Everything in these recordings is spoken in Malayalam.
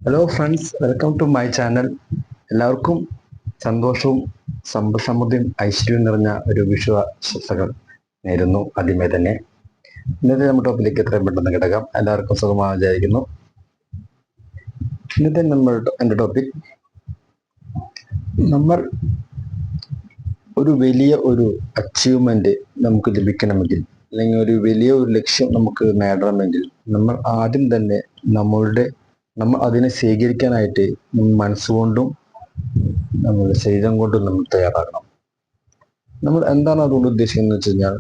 Hello friends, welcome to my channel. എല്ലാവർക്കും സന്തോഷവും സമൃദ്ധിയും ഐശ്വര്യവും നിറഞ്ഞ ഒരു വിഷു ആശംസകൾ നേരുന്നു. ആദ്യമേ തന്നെ ഇന്നത്തെ നമ്മുടെ ടോപ്പിലേക്ക് എത്രയും പെട്ടെന്ന് കിടക്കാം. എല്ലാവർക്കും സുഖമായി വിചാരിക്കുന്നു. ഇന്നത്തെ എൻ്റെ ടോപ്പിക്, നമ്മൾ ഒരു വലിയ ഒരു അച്ചീവ്മെന്റ് നമുക്ക് ലഭിക്കണമെങ്കിൽ, അല്ലെങ്കിൽ ഒരു വലിയ ഒരു ലക്ഷ്യം നമുക്ക് നേടണമെങ്കിൽ, നമ്മൾ ആദ്യം തന്നെ നമ്മൾ അതിനെ സ്വീകരിക്കാനായിട്ട് മനസ്സുകൊണ്ടും നമ്മുടെ ശരീരം കൊണ്ടും നമ്മൾ തയ്യാറാകണം. നമ്മൾ എന്താണ് അതുകൊണ്ട് ഉദ്ദേശിക്കുന്നത് വെച്ച് കഴിഞ്ഞാൽ,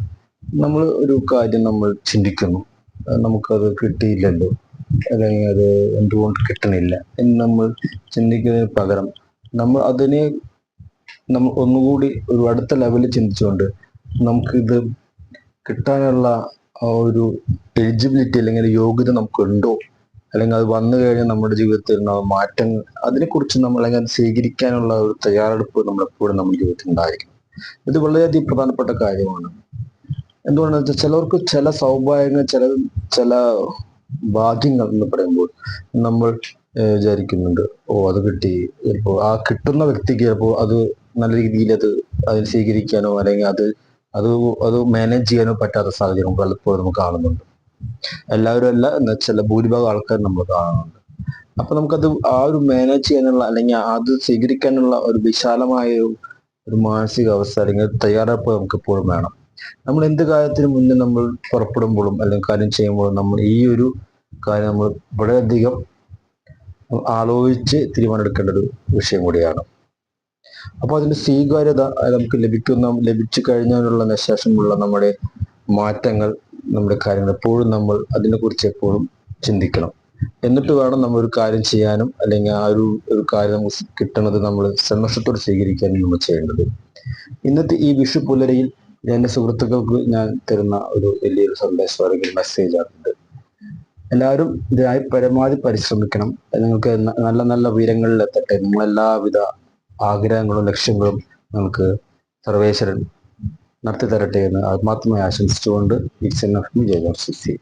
നമ്മൾ ഒരു കാര്യം നമ്മൾ ചിന്തിക്കുന്നു, നമുക്കത് കിട്ടിയില്ലല്ലോ, അല്ലെങ്കിൽ അത് എന്തുകൊണ്ട് കിട്ടണില്ല എന്ന് നമ്മൾ ചിന്തിക്കുന്നതിന് പകരം നമ്മൾ അതിനെ ഒന്നുകൂടി ഒരു അടുത്ത ലെവലിൽ ചിന്തിച്ചുകൊണ്ട് നമുക്കിത് കിട്ടാനുള്ള ആ ഒരു എലിജിബിലിറ്റി അല്ലെങ്കിൽ യോഗ്യത നമുക്കുണ്ടോ, അല്ലെങ്കിൽ അത് വന്നു കഴിഞ്ഞാൽ നമ്മുടെ ജീവിതത്തിൽ മാറ്റങ്ങൾ, അതിനെക്കുറിച്ച് നമ്മൾ അല്ലെങ്കിൽ അത് സ്വീകരിക്കാനുള്ള ഒരു തയ്യാറെടുപ്പ് നമ്മളെപ്പോഴും നമ്മുടെ ജീവിതത്തിൽ ഉണ്ടായിരിക്കും. ഇത് വളരെയധികം പ്രധാനപ്പെട്ട കാര്യമാണ്. എന്തുകൊണ്ടാണെന്ന് വെച്ചാൽ, ചിലർക്ക് ചില സൗഭാഗ്യങ്ങൾ, ചില ഭാഗ്യങ്ങൾ എന്ന് പറയുമ്പോൾ നമ്മൾ വിചാരിക്കുന്നുണ്ട്, അത് കിട്ടി. ചിലപ്പോൾ ആ കിട്ടുന്ന വ്യക്തിക്ക് ചിലപ്പോൾ അത് നല്ല രീതിയിൽ അതിന് സ്വീകരിക്കാനോ, അല്ലെങ്കിൽ അത് അത് മാനേജ് ചെയ്യാനോ പറ്റാത്ത സാഹചര്യം പലപ്പോഴും നമുക്ക് കാണുന്നുണ്ട്. എല്ലാവരും അല്ല, എന്നാൽ ചില ഭൂരിഭാഗം ആൾക്കാർ നമ്മൾ കാണുന്നുണ്ട്. അപ്പൊ നമുക്കത് ആ ഒരു മാനേജ് ചെയ്യാനുള്ള, അല്ലെങ്കിൽ അത് സ്വീകരിക്കാനുള്ള ഒരു വിശാലമായ ഒരു മാനസികാവസ്ഥ, അല്ലെങ്കിൽ തയ്യാറെടുപ്പ് നമുക്ക് എപ്പോഴും വേണം. നമ്മൾ എന്ത് കാര്യത്തിന് മുന്നേ നമ്മൾ പുറപ്പെടുമ്പോഴും അല്ലെങ്കിൽ കാര്യം ചെയ്യുമ്പോഴും നമ്മൾ ഈ ഒരു കാര്യം നമ്മൾ വളരെയധികം ആലോചിച്ച് തീരുമാനമെടുക്കേണ്ട ഒരു വിഷയം കൂടിയാണ്. അപ്പോൾ അതിന്റെ സ്വീകാര്യത നമുക്ക് ലഭിച്ചു കഴിഞ്ഞാലുള്ള ശേഷമുള്ള നമ്മുടെ മാറ്റങ്ങൾ, നമ്മുടെ കാര്യങ്ങൾ എപ്പോഴും നമ്മൾ അതിനെക്കുറിച്ച് എപ്പോഴും ചിന്തിക്കണം. എന്നിട്ട് വേണം നമ്മൾ ഒരു കാര്യം ചെയ്യാനും, അല്ലെങ്കിൽ ആ ഒരു കാര്യം നമുക്ക് കിട്ടുന്നത് നമ്മൾ സന്തോഷത്തോടെ സ്വീകരിക്കാനും നമ്മൾ ചെയ്യേണ്ടത്. ഇന്നത്തെ ഈ വിഷു പുലരിയിൽ എൻ്റെ സുഹൃത്തുക്കൾക്ക് ഞാൻ തരുന്ന ഒരു വലിയൊരു സന്ദേശം അല്ലെങ്കിൽ മെസ്സേജ് ആണ്. എല്ലാവരും ഇതിനായി പരമാവധി പരിശ്രമിക്കണം. നിങ്ങൾക്ക് നല്ല നല്ല ഉയരങ്ങളിൽ എത്തട്ടെ. നിങ്ങളെല്ലാവിധ ആഗ്രഹങ്ങളും ലക്ഷ്യങ്ങളും നമുക്ക് സർവേശ്വരൻ നടത്തി തരട്ടെ എന്ന് ആത്മാർത്ഥമായി ആശംസിച്ചുകൊണ്ട്, it's an of me, Jaya.